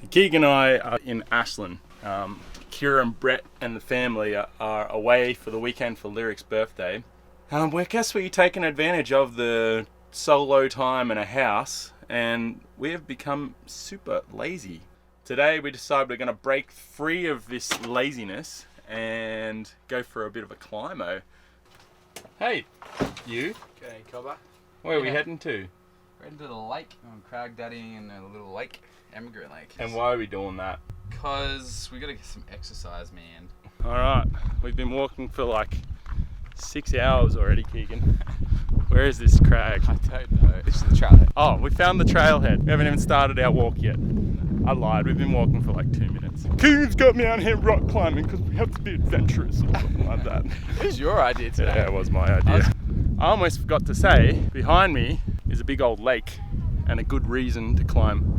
So Keegan and I are in Ashland. Kira and Brett and the family are away for the weekend for Lyric's birthday. I guess we're taking advantage of the solo time in a house, and we have become super lazy. Today we decided we're going to break free of this laziness and go for a bit of a climbo. Hey, you? Okay, Cobber. Where are we heading to? We're heading to the lake. I'm crag daddying in a little lake, Emigrant Lake. And why are we doing that? Because we gotta get some exercise, man. Alright, we've been walking for like 6 hours already, Keegan. Where is this crag? I don't know. This is the trailhead. Oh, we found the trailhead. We haven't even started our walk yet. I lied, we've been walking for like 2 minutes. Keegan's got me out here rock climbing because we have to be adventurous or something like that. It was your idea today. Yeah, it was my idea. I almost forgot to say, behind me is a big old lake and a good reason to climb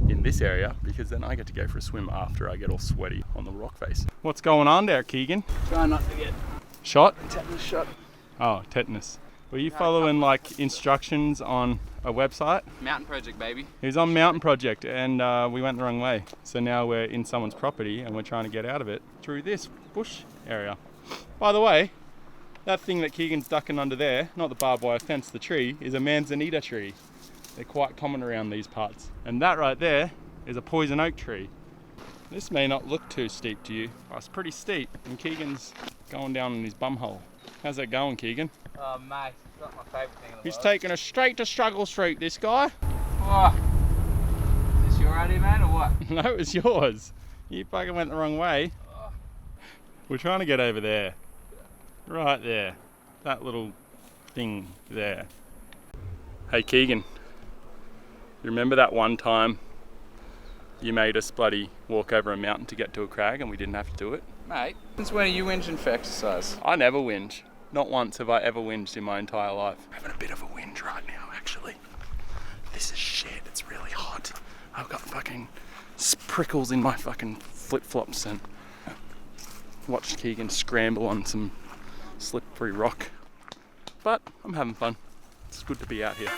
in this area, because then I get to go for a swim after I get all sweaty on the rock face. What's going on there, Keegan? Try not to get Shot? tetanus shot. Oh, tetanus. Were you following like instructions on a website? Mountain Project, baby. He was on Mountain Project and we went the wrong way. So now we're in someone's property and we're trying to get out of it through this bush area. By the way, that thing that Keegan's ducking under there, not the barbed wire fence, the tree, is a manzanita tree. They're quite common around these parts. And that right there is a poison oak tree. This may not look too steep to you. Oh, it's pretty steep, and Keegan's going down in his bumhole. How's that going, Keegan? Oh, mate, it's not my favourite thing in the He's world. taking us straight to Struggle Street, this guy. Oh, is this your idea, mate, or what? No, it was yours. You fucking went the wrong way. Oh. We're trying to get over there. Right there. That little thing there. Hey, Keegan. You remember that one time you made us bloody walk over a mountain to get to a crag and we didn't have to do it? Mate, since when are you whinging for exercise? I never whinge. Not once have I ever whinged in my entire life. I'm having a bit of a whinge right now, actually. This is shit. It's really hot. I've got fucking prickles in my fucking flip-flops and watched Keegan scramble on some slippery rock. But I'm having fun. It's good to be out here.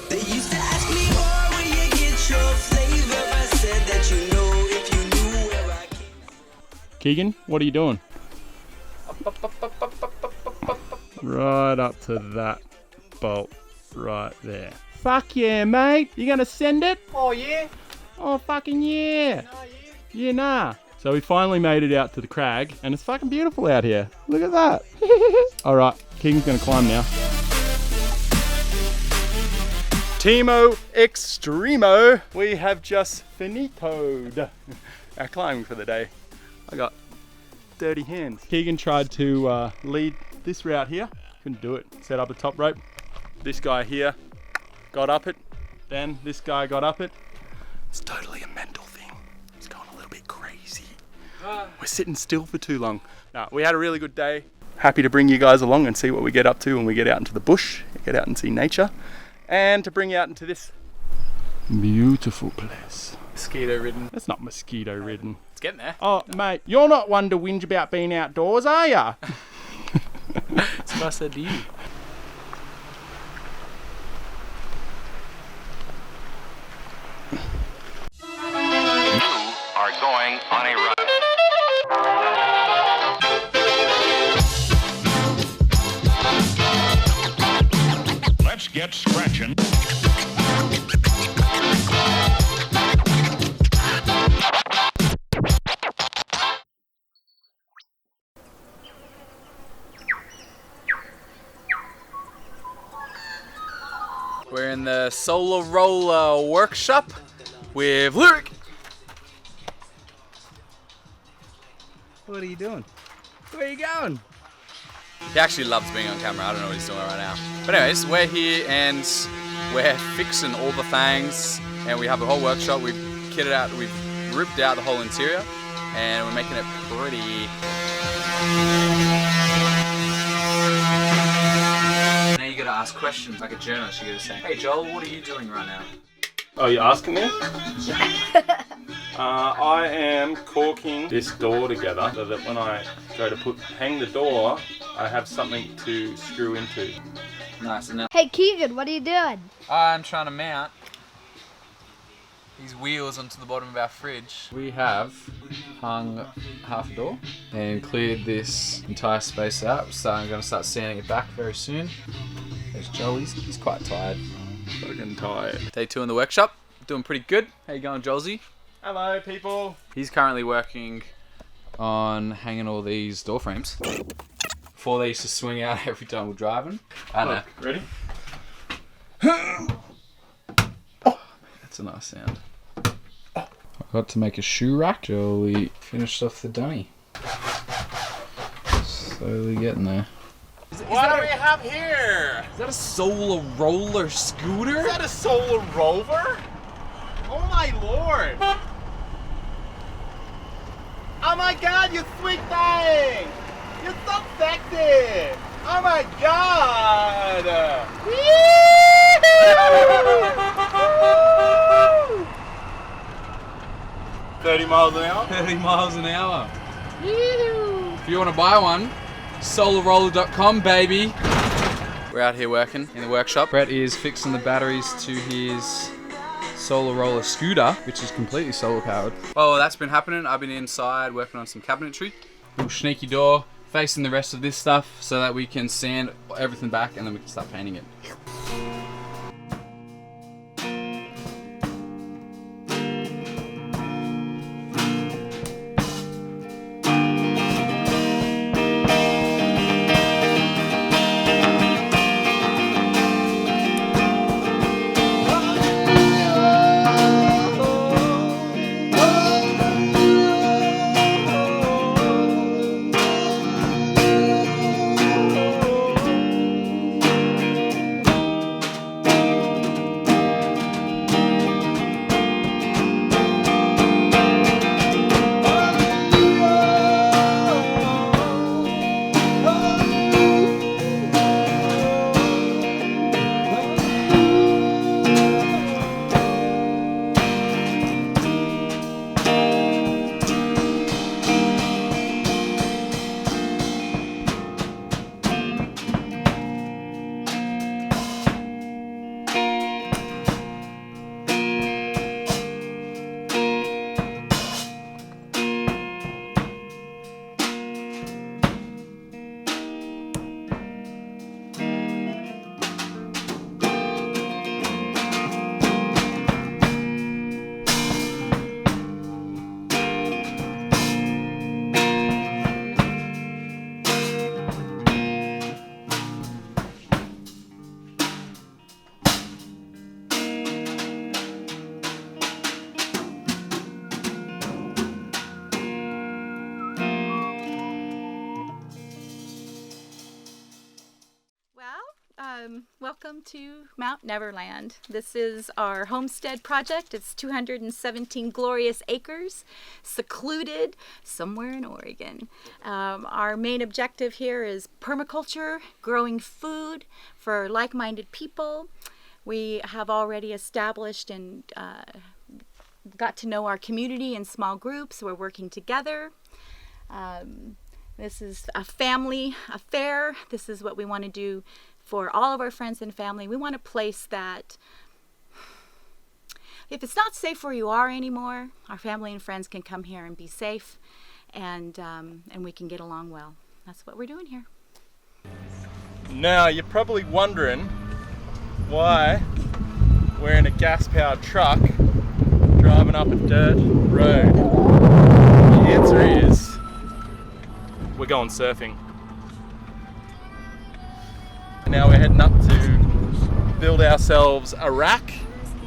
They used to ask me, boy, where you get your flavor? I said that you know if you knew where I came from. Keegan, what are you doing? Right up to that bolt right there. Fuck yeah, mate. You gonna send it? Oh, yeah? Oh, fucking yeah. Yeah, nah. So we finally made it out to the crag, and it's fucking beautiful out here. Look at that. All right, Keegan's gonna climb now. Teamo Extremo, we have just finitoed our climbing for the day. I got dirty hands. Keegan tried to lead this route here. Couldn't do it. Set up a top rope. This guy here got up it. Then this guy got up it. It's totally a mental thing. He's going a little bit crazy. We're sitting still for too long. Nah, we had a really good day. Happy to bring you guys along and see what we get up to when we get out into the bush, get out and see nature, and to bring you out into this beautiful place. Mosquito ridden. That's not mosquito ridden. It's getting there. Oh, mate, you're not one to whinge about being outdoors, are ya? That's what I said to you. Are going on a run. Let's get scratching. We're in the SOLARROLLA workshop with Lyric. What are you doing? Where are you going? He actually loves being on camera. I don't know what he's doing right now. But anyways, we're here and we're fixing all the things, and we have a whole workshop. We've kitted out, we've ripped out the whole interior, and we're making it pretty. Now you gotta ask questions like a journalist. You gotta say, "Hey Joel, what are you doing right now?" Oh, you're asking me? I am caulking this door together so that when I go to hang the door, I have something to screw into. Nice. And now Hey Keegan, what are you doing? I'm trying to mount these wheels onto the bottom of our fridge. We have hung half a door and cleared this entire space out. So I'm going to start sanding it back very soon. There's Joel, he's quite tired. Fucking tired. Day 2 in the workshop, doing pretty good. How you going, Jolsey? Hello, people. He's currently working on hanging all these door frames. Before they used to swing out every time we're driving. I know. Ready? That's a nice sound. I got to make a shoe rack. Jolie finished off the dummy. Slowly getting there. What do we have here? Is that a SOLARROLLA scooter? Is that a solar rover? Oh my lord! Oh my god, you sweet thing! You're so sexy! Oh my god! Woo! 30 miles an hour? 30 miles an hour. If you want to buy one, SOLARROLLA.com, baby. We're out here working in the workshop. Brett is fixing the batteries to his SOLARROLLA scooter, which is completely solar powered. Well, that's been happening. I've been inside working on some cabinetry. Little sneaky door facing the rest of this stuff so that we can sand everything back and then we can start painting it. Welcome to Mount Neverland. This is our homestead project. It's 217 glorious acres, secluded somewhere in Oregon. Our main objective here is permaculture, growing food for like-minded people. We have already established and got to know our community in small groups. We're working together. This is a family affair. This is what we want to do for all of our friends and family. We want a place that, if it's not safe where you are anymore, our family and friends can come here and be safe, and we can get along well. That's what we're doing here. Now, you're probably wondering why we're in a gas-powered truck driving up a dirt road. The answer is, we're going surfing. Now we're heading up to build ourselves a rack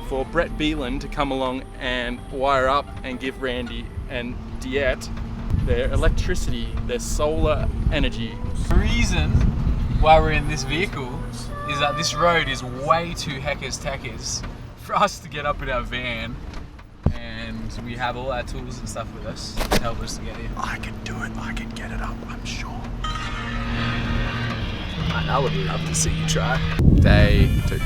for Brett Beelan to come along and wire up and give Randy and Diet their electricity, their solar energy. The reason why we're in this vehicle is that this road is way too heckers-teckers for us to get up in our van, and we have all our tools and stuff with us to help us to get here. I can do it, I can get it up, I'm sure. I would love to see you try. Day 2.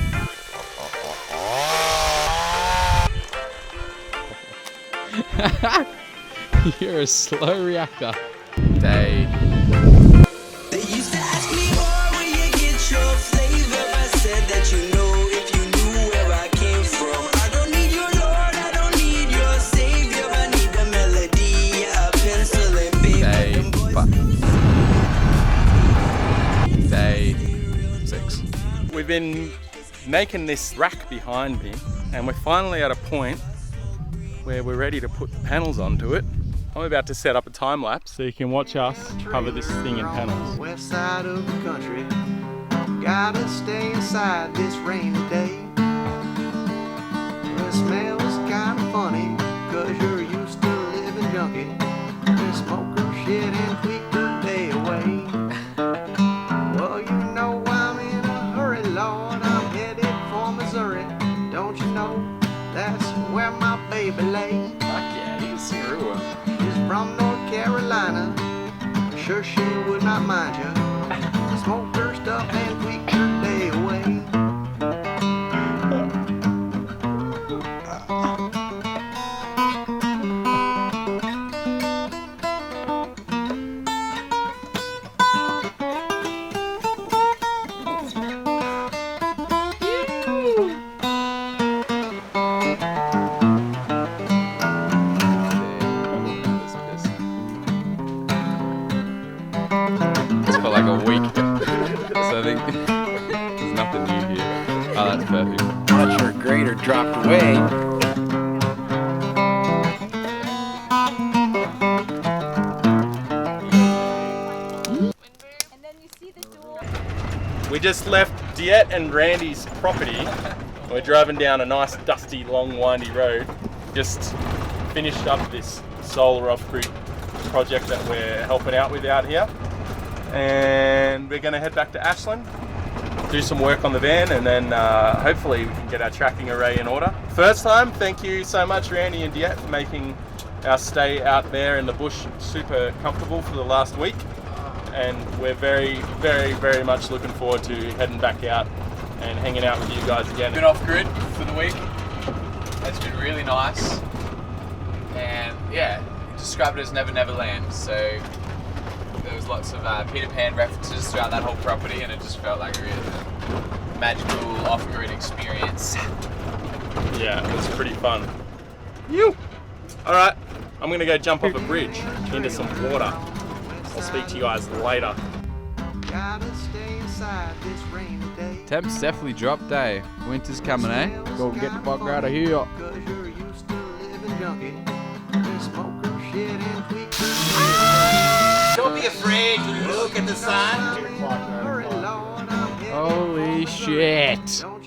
You're a slow reactor. Day. They used to ask me, boy, where you get your flavor? I said that you know if you knew where I came from. I don't need your Lord, I don't need your Savior. I need a melody, a pencil and paper. Day 6. We've been making this rack behind me, and we're finally at a point where we're ready to put the panels onto it. I'm about to set up a time lapse so you can watch us cover this thing in panels. West side of the country, gotta stay inside this rainy day. The smell's kinda funny, cause you're used to living junky. You smoke her shit and tweak her day away. Well, you know I'm in a hurry, Lord, I'm headed for Missouri. Don't you know that's where my baby lay? Fuck yeah, you screw him. She's from North Carolina, sure she would not mind ya. Smoke her stuff and tweak her day away. It's for like a week. So I think there's nothing new here. Oh, that's perfect. Watch her grater dropped away. And then you see the door. We just left Diet and Randy's property. We're driving down a nice, dusty, long, windy road. Just finished up this solar off-grid project that we're helping out with out here. And we're going to head back to Ashland, do some work on the van, and then hopefully we can get our tracking array in order. First time, thank you so much, Randy and Diet, for making our stay out there in the bush super comfortable for the last week. And we're very, very, very much looking forward to heading back out and hanging out with you guys again. Been off grid for the week. It's been really nice. And yeah, describe it as Never Never Land. So there was lots of Peter Pan references throughout that whole property, and it just felt like a really magical off-grid experience. Yeah, it was pretty fun. You. All right, I'm gonna go jump off a bridge into some water. I'll speak to you guys later. Gotta stay inside this rainy day. Temps definitely dropped, eh? Winter's coming, eh? Go get the fuck out of here. Cause you're used to living junky. You smoke her shit and tweak her. Don't be afraid to look at the sun. Hurry, Lord, I'm headed Holy for shit. Don't